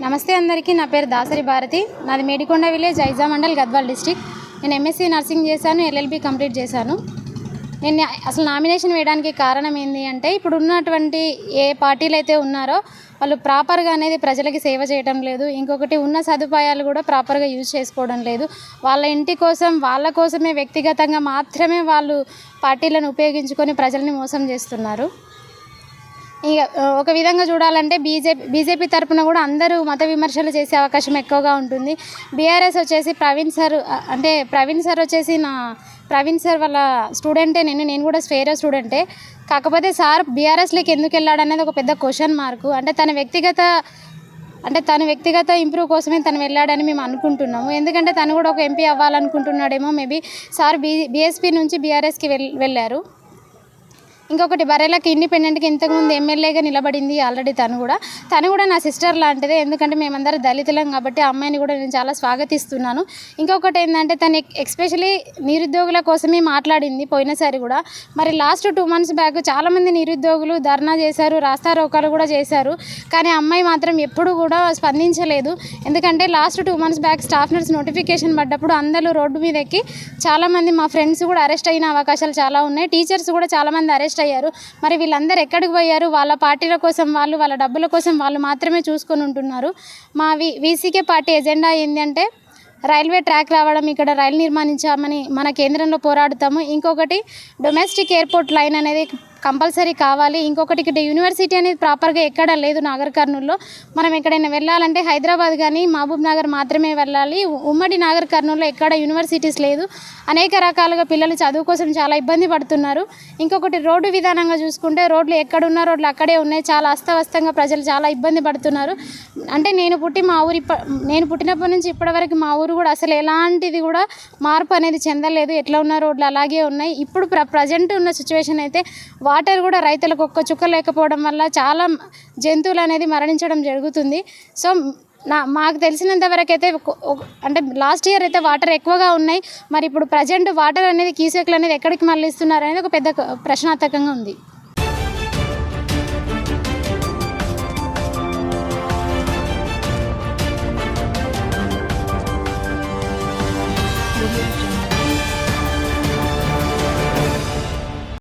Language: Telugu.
నమస్తే అందరికీ. నా పేరు దాసరి భారతి. నాది మేడికొండ విలేజ్, ఐజా మండల్, గద్వాల్ డిస్ట్రిక్ట్. నేను ఎంఎస్సీ నర్సింగ్ చేశాను, ఎల్ఎల్బి కంప్లీట్ చేశాను. నేను అసలు నామినేషన్ వేయడానికి కారణం ఏంటి అంటే, ఇప్పుడు ఉన్నటువంటి ఏ పార్టీలు అయితే ఉన్నారో వాళ్ళు ప్రాపర్గా అనేది ప్రజలకి సేవ చేయడం లేదు. ఇంకొకటి ఉన్న సదుపాయాలు కూడా ప్రాపర్గా యూజ్ చేసుకోవడం లేదు. వాళ్ళ ఇంటి కోసం, వాళ్ళ కోసమే వ్యక్తిగతంగా మాత్రమే వాళ్ళు పార్టీలను ఉపయోగించుకొని ప్రజల్ని మోసం చేస్తున్నారు. ఇక ఒక విధంగా చూడాలంటే బీజేపీ తరపున కూడా అందరూ మత విమర్శలు చేసే అవకాశం ఎక్కువగా ఉంటుంది. బీఆర్ఎస్ వచ్చేసి ప్రవీణ్ సార్ వచ్చేసి ప్రవీణ్ సార్ వాళ్ళ స్టూడెంటే. నేను కూడా వేరే స్టూడెంటే. కాకపోతే సార్ బీఆర్ఎస్లోకి ఎందుకు వెళ్ళాడనేది ఒక పెద్ద క్వశ్చన్ మార్కు. అంటే తన వ్యక్తిగత ఇంప్రూవ్ కోసమే తను వెళ్ళాడని మేము అనుకుంటున్నాము. ఎందుకంటే తను కూడా ఒక ఎంపీ అవ్వాలనుకుంటున్నాడేమో. మేబీ సార్ బీఎస్పీ నుంచి బీఆర్ఎస్కి వెళ్ళారు. ఇంకొకటి, బరేలకి ఇండిపెండెంట్కి ఇంతకుముందు ఎమ్మెల్యేగా నిలబడింది ఆల్రెడీ. తను కూడా నా సిస్టర్ లాంటిదే. ఎందుకంటే మేమందరం దళితులం కాబట్టి ఆ అమ్మాయిని కూడా నేను చాలా స్వాగతిస్తున్నాను. ఇంకొకటి ఏంటంటే, తను ఎస్పెషలీ నిరుద్యోగుల కోసమే మాట్లాడింది పోయినసారి కూడా. మరి లాస్ట్ 2 months బ్యాక్ చాలామంది నిరుద్యోగులు ధర్నా చేశారు, రాస్తారోకాలు కూడా చేశారు. కానీ ఆ అమ్మాయి మాత్రం ఎప్పుడు కూడా స్పందించలేదు. ఎందుకంటే last 2 months back staff nurse notification పడ్డప్పుడు అందరూ రోడ్డు మీద ఎక్కి చాలామంది మా ఫ్రెండ్స్ కూడా అరెస్ట్ అయిన అవకాశాలు చాలా ఉన్నాయి. టీచర్స్ కూడా చాలామంది అరెస్ట్ అయ్యారు. మరి వీళ్ళందరూ ఎక్కడికి పోయారు? వాళ్ళ పార్టీల కోసం వాళ్ళ డబ్బుల కోసం వాళ్ళు మాత్రమే చూసుకొని ఉంటున్నారు. మా వీసీకే పార్టీ ఎజెండా ఏంటంటే, రైల్వే ట్రాక్ రావడం, ఇక్కడ రైలు నిర్మాణించామని మన కేంద్రంలో పోరాడుతాము. ఇంకొకటి, డొమెస్టిక్ ఎయిర్పోర్ట్ లైన్ అనేది కంపల్సరీ కావాలి. ఇంకొకటి, ఇక్కడ యూనివర్సిటీ అనేది ప్రాపర్గా ఎక్కడా లేదు నాగర్ కర్నూల్లో. మనం ఎక్కడైనా వెళ్ళాలంటే హైదరాబాద్ కానీ మహబూబ్ నగర్ మాత్రమే వెళ్ళాలి. ఉమ్మడి నాగర్ కర్నూల్లో ఎక్కడ యూనివర్సిటీస్ లేదు. అనేక రకాలుగా పిల్లలు చదువు కోసం చాలా ఇబ్బంది పడుతున్నారు. ఇంకొకటి, రోడ్డు విధానంగా చూసుకుంటే రోడ్లు ఎక్కడున్న రోడ్లు అక్కడే ఉన్నాయి. చాలా అస్తవ్యస్తంగా ప్రజలు చాలా ఇబ్బంది పడుతున్నారు. అంటే నేను పుట్టినప్పటి నుంచి ఇప్పటివరకు మా ఊరు కూడా అసలు ఎలాంటిది కూడా మార్పు అనేది చెందలేదు. ఎట్లా ఉన్న రోడ్లు అలాగే ఉన్నాయి. ఇప్పుడు ప్రజెంట్ ఉన్న సిచ్యువేషన్ అయితే వాటర్ కూడా రైతులకు ఒక్క చుక్క లేకపోవడం వల్ల చాలా జంతువులు అనేది మరణించడం జరుగుతుంది. సో మాకు తెలిసినంత వరకు అయితే అంటే లాస్ట్ ఇయర్ అయితే వాటర్ ఎక్కువగా ఉన్నాయి. మరి ఇప్పుడు ప్రజెంట్ వాటర్ అనేది కీసెక్లు అనేది ఎక్కడికి మళ్ళిస్తున్నారు అనేది ఒక పెద్ద ప్రశ్నార్థకంగా ఉంది.